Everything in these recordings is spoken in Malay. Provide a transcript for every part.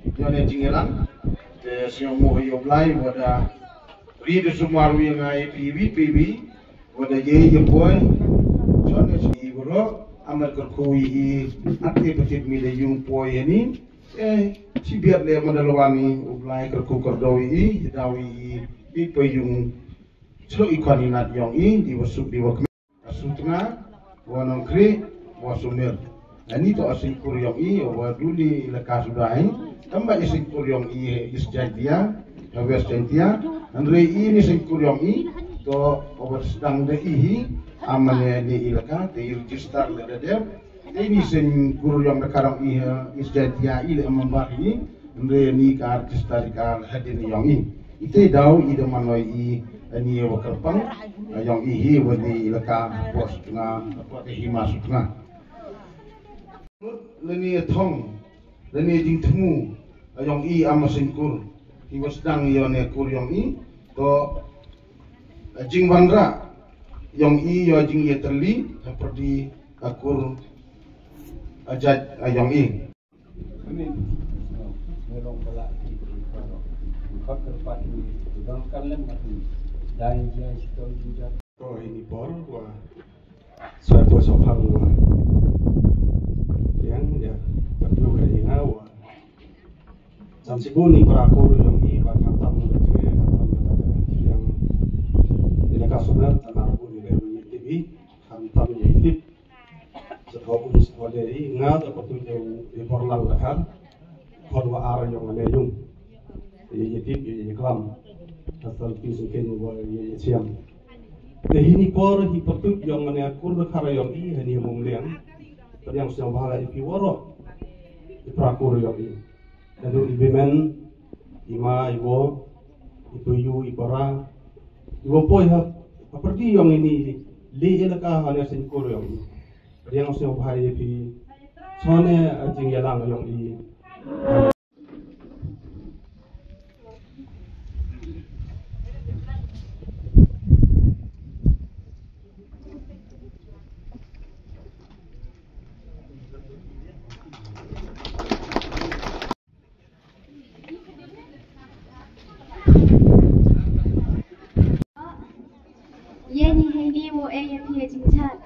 Yone jingelan te siomo yo blai wada ri de sumaru yang ai PV wada ye boy jone si bro amal kerkui ate petit mi de yung poy ni si biar le madalwani ublai kerku kordoi dawi pe yung so ikani nat yong di wasuk di wak asutna wanong kri wasumir ani to asing kuryong wa duli lekas sudahin tambah ising kuryong isjantia wes jantia andre ini sing kuryong to obat sedang de amane di ilaka te register le der ini sing kuryong de karang isjantia ile ambar andre ni ka register ka hadin yong ite daw ide manoi ani wakarpang yang wadi ilaka pos tengah apa hima sutna leni thong leni jing temu yang amasingkur hiwasdang yone kur yang to jing wanra yang yo jing ye terli seperti akur ajat yang melong pala fakir pati bang kalen mati dai dia situ juga to ini por wa suatu sohang wa yang ya tapi kayak ngawa Sansibuni para kuru yang bakal tamu dengan yang tidak kasunan tanah pun dari TV hantam yaitu setahun sekali ingat apa tu yang di Porlang dekat korwa arah yang mana yung yaitu kelam asal pisungkin wa siam ini por hipotuk yang mana kur kara yang ini mumlian yang sedang bahala ipi waro para kuru yang lalu ibemen ima ibo ibu ipara ibo poi ha seperti yang ini li elaka hanya singkur yang sedang bahaya pi sone jing yalang yang di Yeni hindi wo yang chat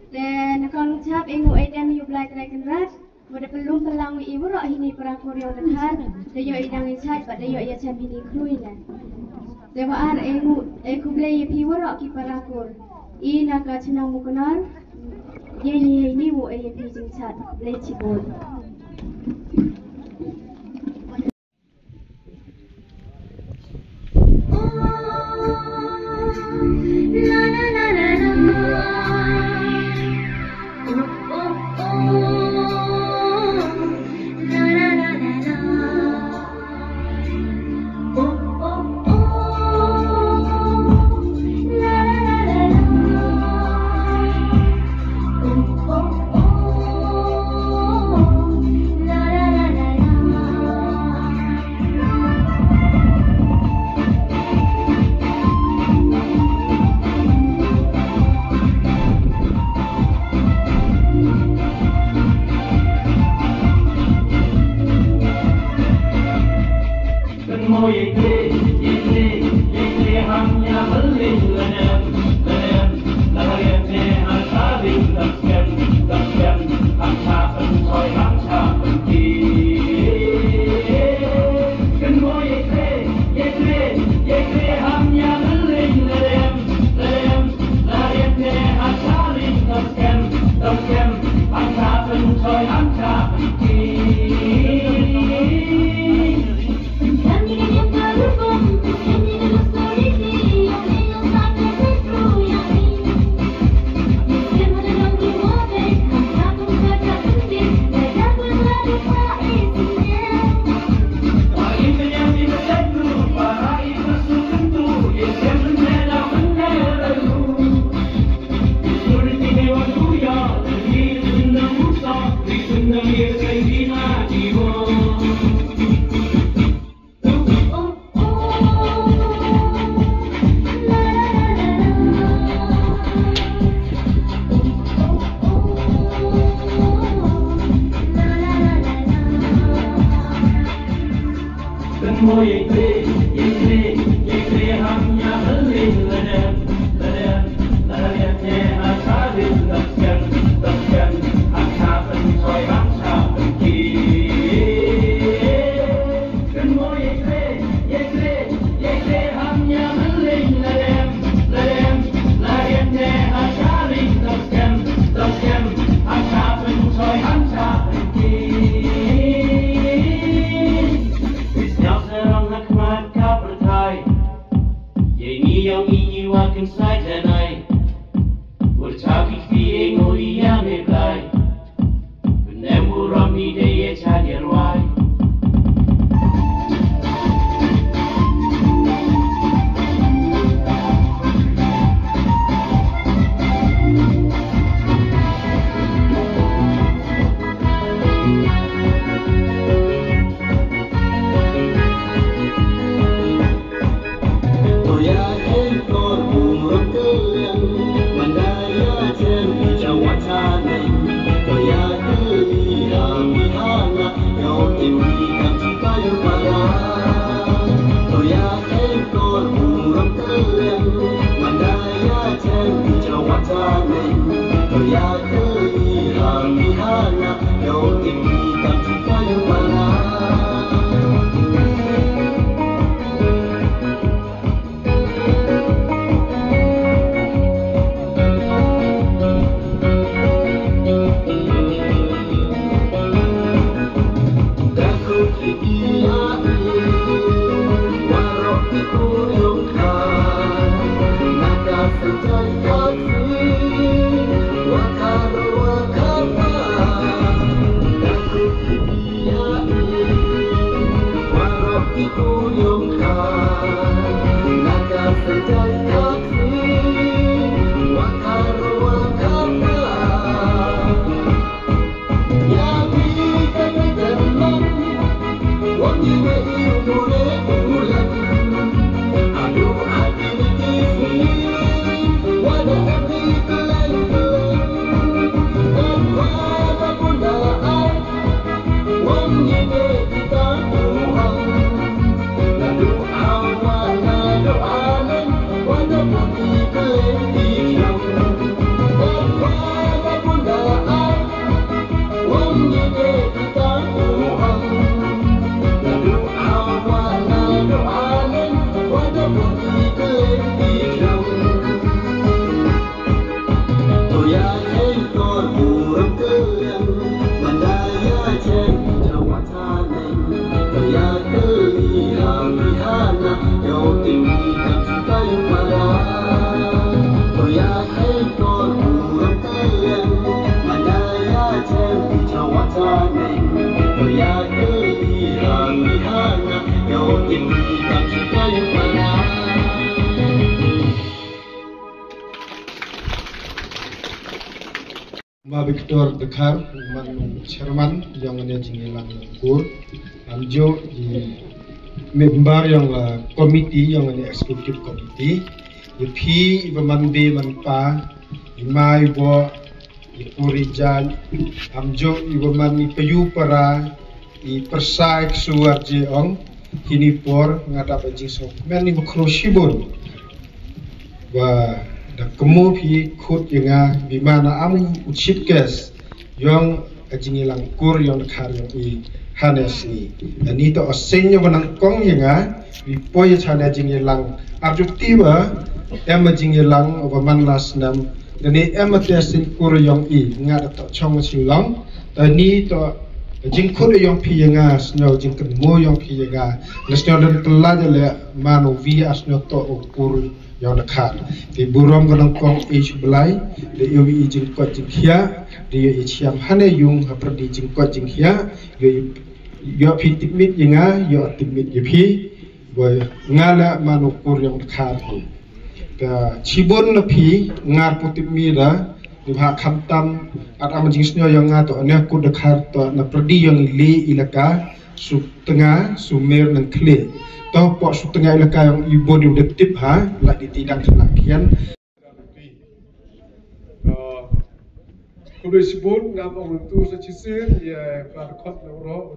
dan kalau cap engo dan you black rat pada pelum pelang ibu roh ini perang Korea dekat dayo idang chat pada dayo ia cap ini kluinan dewa ar engo kublai ibu roh ki parakur I naga cenang mukenar yeni hindi wo yang chat kublai cibol Kami yang baru Victor Dekar, Chairman yang ada jinggilan kur, amjo di member yang komiti yang ada executive committee, pi ibamande manpa, imai bo ipurijan, amjo ibamani payu para ipersaik suarje ong, kini por ngadap jing sok, meni bukrosibun, wa da kemu pi khut yanga bimana am uchit gas yang ajingilang kur yang dekhar yang I hanes ni ani to asenya wanang kong yanga bi poy chana jingilang arjuktiba em jingilang obaman lasnam dani em tesin kur yang I ngada to chong silang ani to jingkur yang pi yanga snow jingkan mo yang pi yanga lesnyo dan telajale manu vi asnyo to kur yang dekat di burom ganang kong ish belai di yogi ijing kot jingkhia di yogi ciam hane yung haperdi jing kot jingkhia yo pi timit yenga yo timit yepi boy ngala manukur yang dekat ka cibon lepi ngar putimi da di hak khamtam at am jingsnyo yang ngato ane ku dekat to na perdi yang li ilaka su tengah sumir nang kle toh pok su tengah ilaka yang ibu di udah tip ha lak di tidang kenakian Kulis pun ngam orang tu secisi ya pada kot loro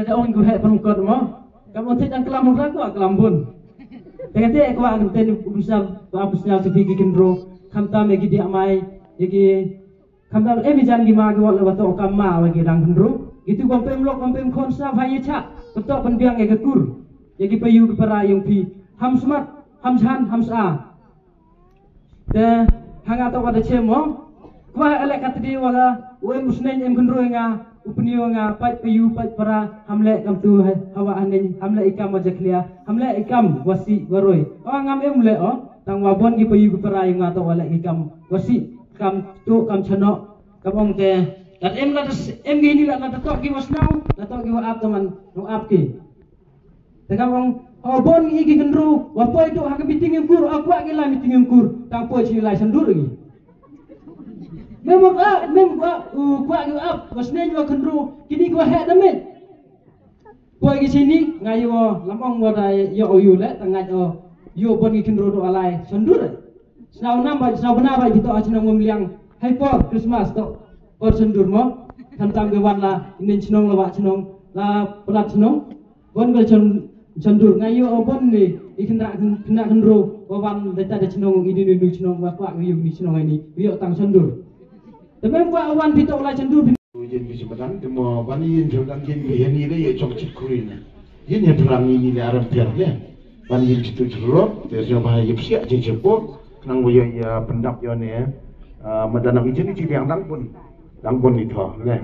Orang gue penukar mo, kamu tidak kelamun ragu kelamun. Tegaknya aku akan tadi berusaha babusnya sebiji kendro, kamta megi dia mai, jadi kamta bijan gimana gua lewat okama lagi dang kendro, gitu kompem lok kompem konsa vaya cak, betul penbiang egakur, jadi payu kepara yang pi hamsmat, hamshan, hamsa. Te hanga to pada cemo, gua elek kata dia wala, musnen em kendro nga. Upniyo nga pat payu pat para hamle kam tu hawa anen hamle ikam majaklia hamle ikam wasi waroy ngam emle tang wabon gi payu para yung ato wala ikam wasi kam tu kam chano kamong te dat em la em gi ni la tok gi wasnau la tok gi wa ap teman no ap ki te kamong bon gi gi gendru wa poi tu ha biting yung kur aku gi la miting yung kur tang poi chi lai sandur gi memang gua up wasnen gua kendru kini gua hek demen boy di sini ngayo lamong gua da yo oyu le tangaj yo bon gi kendru do alai sendur snau namba snau bena ba gitu acna ngomliang hyper Christmas to or sendur mo tantang ge wan la inin chnong la chnong la pelat chnong bon gua sendur ngayo bon ni ikendra kena kendru wan da ta chnong ini nu chnong wa kwa yu ni chnong ini yo tang sendur. Tapi buat awan kita ulah cendur. Ujian di Semarang, demo baniin jodan jen ini le ya cok cikruina. Jen ya perang ini le aram perle. Baniin situ cerot, terus bahaya yipsi aja cepok. Nang boyo ya pendap yo ne. Madana ujian ini yang langpun itu le.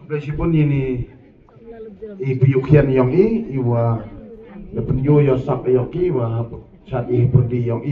Meskipun ini ipiyukian yang iwa penyo yosak yoki wa saat perdi yang